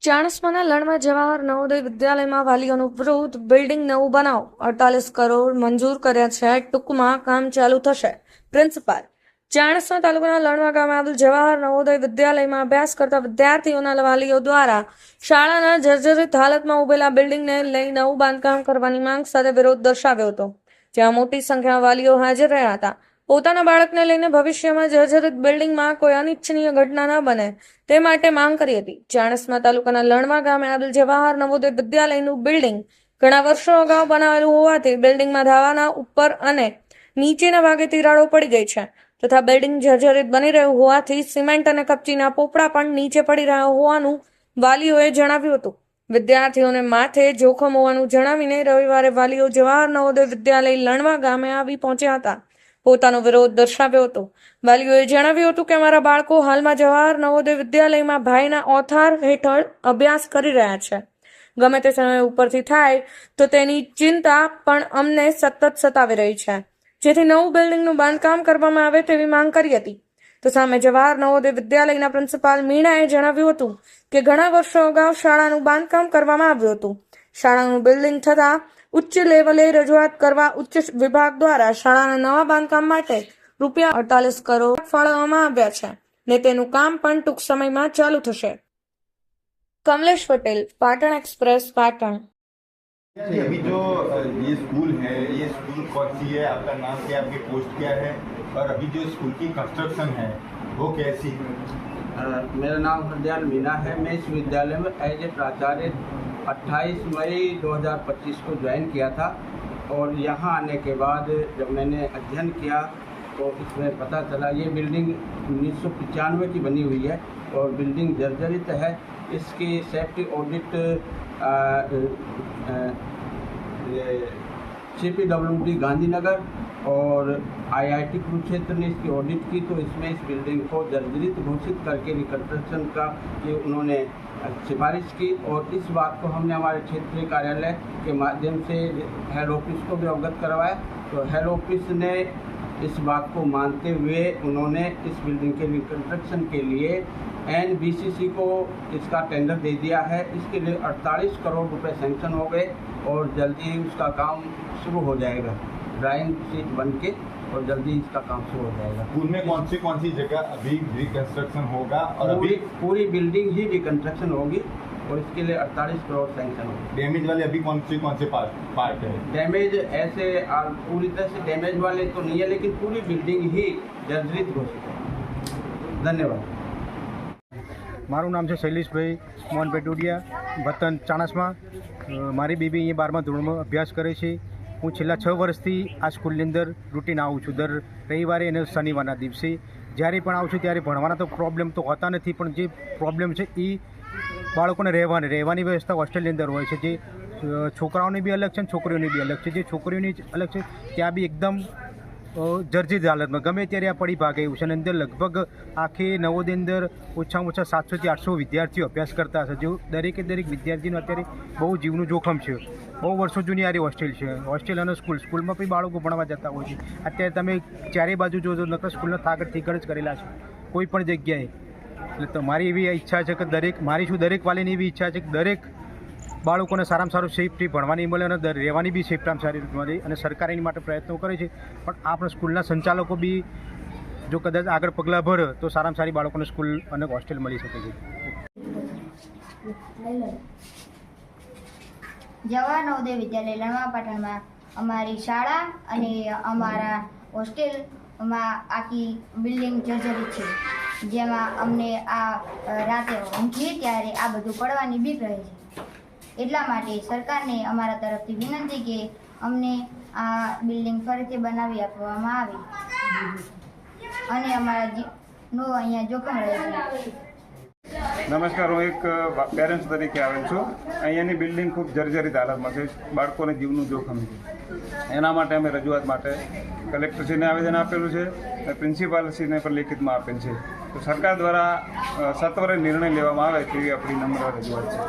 ચાણસ્માના લણમાં જવાહર નવોદય વિદ્યાલયમાં વાલીઓનું વિરોધ. બિલ્ડિંગ નવું બનાવો, 48 કરોડ મંજૂર કર્યા છે, ટૂંકમાં કામ ચાલુ થશે. પ્રિન્સિપાલ. ચાણસ્મા તાલુકાના લણવા ગામે આવેલ જવાહર નવોદય વિદ્યાલયમાં અભ્યાસ કરતા વિદ્યાર્થીઓના વાલીઓ દ્વારા શાળાના જર્જરિત હાલતમાં ઉભેલા બિલ્ડિંગને લઈ નવું બાંધકામ કરવાની માંગ સાથે વિરોધ દર્શાવ્યો હતો, જ્યાં મોટી સંખ્યામાં વાલીઓ હાજર રહ્યા હતા. પોતાના બાળકને લઈને ભવિષ્યમાં જર્જરિત બિલ્ડિંગમાં કોઈ અનિચ્છનીય ઘટના ન બને તે માટે માંગ કરી હતી. ચાણસ્મા તાલુકાના લણવા ગામે આવેલ જવાહર નવોદય વિદ્યાલયનું બિલ્ડિંગ ઘણા વર્ષો અગાઉ બનાવેલું હોવાથી બિલ્ડિંગમાં ધાવાના ઉપર અને નીચેના ભાગે તિરાડો પડી ગઈ છે તથા બિલ્ડિંગ જર્જરિત બની રહ્યું હોવાથી સિમેન્ટ અને કપચીના પોપડા પણ નીચે પડી રહ્યા હોવાનું વાલીઓએ જણાવ્યું હતું. વિદ્યાર્થીઓને માથે જોખમ હોવાનું જણાવીને રવિવારે વાલીઓ જવાહર નવોદય વિદ્યાલય લણવા ગામે આવી પહોંચ્યા હતા. પોતાનો વિરોધ દર્શાવ્યો હતો. વાલીઓએ જણાવ્યું હતું કે અમારા બાળકો હાલમાં જવાહર નવોદય વિદ્યાલયમાં ભાઈના ઓથાર હેઠળ અભ્યાસ કરી રહ્યા છે. ગમે તે સમય ઉપરથી થાય તો તેની ચિંતા પણ અમને સતત સતાવી રહી છે, જેથી નવું બિલ્ડિંગનું બાંધકામ કરવામાં આવે તેવી માંગ કરી હતી. તો સામે જવાહર નવોદય વિદ્યાલયના પ્રિન્સિપાલ મીણાએ જણાવ્યું હતું કે ઘણા વર્ષો અગાઉ શાળાનું બાંધકામ કરવામાં આવ્યું હતું. શાળાનું બિલ્ડિંગ થતાં ઉચ્ચ લેવલે રજૂઆત કરવા ઉચ્ચ વિભાગ દ્વારા શાળાના નવા બાંધકામ માટે ₹48 કરોડ ફાળવવામાં આવ્યા છે ને તેનું કામ પણ ટૂંક સમયમાં ચાલુ થશે. કમલેશ પટેલ, પાટણ એક્સપ્રેસ, પાટણ. अभी जो ये स्कूल है, ये स्कूल कौन सी है, आपका नाम क्या है, आपकी पोस्ट क्या है और अभी जो स्कूल की कंस्ट्रक्शन है वो कैसी है? मेरा नाम हरदयाल मीना है। मैं इस विद्यालय में एज ए प्राचार्य 28 मई 2025 को ज्वाइन किया था और यहाँ आने के बाद जब मैंने अध्ययन किया तो इसमें पता चला ये बिल्डिंग 1995 की बनी हुई है और बिल्डिंग जर्जरित है। इसकी सेफ्टी ऑडिट CPWD गांधीनगर और IIT कुरुक्षेत्र ने इसकी ऑडिट की तो इसमें इस बिल्डिंग को जर्जरित घोषित करके रिकंस्ट्रक्शन का ये उन्होंने सिफारिश की और इस बात को हमने हमारे क्षेत्रीय कार्यालय के माध्यम से हेड ऑफिस को भी अवगत करवाया। तो हेड ऑफिस ने इस बात को मानते हुए उन्होंने इस बिल्डिंग के रिकंस्ट्रक्शन के लिए NBCC को इसका टेंडर दे दिया है। इसके लिए 48 करोड़ रुपए सैंक्शन हो गए और जल्दी ही उसका काम शुरू हो जाएगा। ड्राइंग शीट बन के और जल्दी इसका काम शुरू हो जाएगा। स्कूल में कौन सी जगह अभी रिकंस्ट्रक्शन होगा और अभी पूरी बिल्डिंग ही रिकंस्ट्रक्शन होगी और इसके लिए 48 करोड़ सैंक्शन होगी। डैमेज वाले अभी कौन से पार्ट है? डैमेज ऐसे पूरी तरह से डैमेज वाले तो नहीं है लेकिन पूरी बिल्डिंग ही जर्जरित घोषित है। धन्यवाद। મારું નામ છે શૈલેષભાઈ મોહનભાઈ ટોડિયા, વતન ચાણસ્મા. મારી બેબી અહીંયા 12મા ધોરણમાં અભ્યાસ કરે છે. હું છેલ્લા 6 વર્ષથી આ સ્કૂલની અંદર રૂટીન આવું છું. દર રવિવારે અને શનિવારના દિવસે જ્યારે પણ આવું છું ત્યારે ભણવાના તો પ્રોબ્લેમ તો હોતા નથી, પણ જે પ્રોબ્લેમ છે એ બાળકોને રહેવાની વ્યવસ્થા હોસ્ટેલની અંદર હોય છે. જે છોકરાઓની બી અલગ છે અને છોકરીઓની બી અલગ છે. જે છોકરીઓની અલગ છે ત્યાં બી એકદમ જર્જરિત હાલતમાં ગમે ત્યારે આ પડી ભાગે એવું છે. અને અંદર લગભગ આખી નવોદય અંદર ઓછામાં ઓછા 700 થી 800 વિદ્યાર્થીઓ અભ્યાસ કરતા હશે. જો દરેક વિદ્યાર્થીનું અત્યારે બહુ જીવનું જોખમ છે. બહુ વર્ષો જૂની આ હોસ્ટેલ છે. હોસ્ટેલ અને સ્કૂલમાં પણ બાળકો ભણવા જતા હોય છે. અત્યારે તમે ચારે બાજુ જોજો નકર સ્કૂલના થાગડ જ કરેલા છે કોઈ પણ જગ્યાએ. એટલે તમારી એવી ઈચ્છા છે કે દરેક વાલીની એવી ઈચ્છા છે કે દરેક બાળકોને સારામાં સારું સેફટી ભણવાની મળે અને રહેવાની બી સેફટામાં સારી રીતે મળે અને સરકાર એની માટે પ્રયત્નો કરે છે. પણ આપણા સ્કૂલના સંચાલકો બી જો કદાચ આગળ પગલાં ભરે તો સારામાં સારી બાળકોને સ્કૂલ અને હોસ્ટેલ મળી શકે છે. જવાહર નવોદય વિદ્યાલય લણવા પાટણમાં અમારી શાળા અને અમારા હોસ્ટેલમાં આખી બિલ્ડિંગ જર્જરિત છે, જેમાં અમને આ રાતે ઊંઘીએ ત્યારે આ બધું પડવાની બીક રહે છે. એટલા માટે સરકારને અમારા તરફથી વિનંતી કે અમને આ બિલ્ડિંગ ફરીથી બનાવી આપવામાં આવે અને અમારા જીવનો અહીંયા જોખમ રહે છે. નમસ્કાર, હું એક પેરેન્ટ્સ તરીકે આવેલ છું. અહીંયાની બિલ્ડિંગ ખૂબ જર્જરિત હાલતમાં છે. બાળકોને જીવનું જોખમ છે. એના માટે અમે રજૂઆત માટે કલેક્ટરશ્રીને આવેદન આપેલું છે અને પ્રિન્સિપાલશ્રીને પણ લેખિતમાં આપેલ છે. તો સરકાર દ્વારા સત્વરે નિર્ણય લેવામાં આવે તેવી આપણી નમ્ર રજૂઆત છે.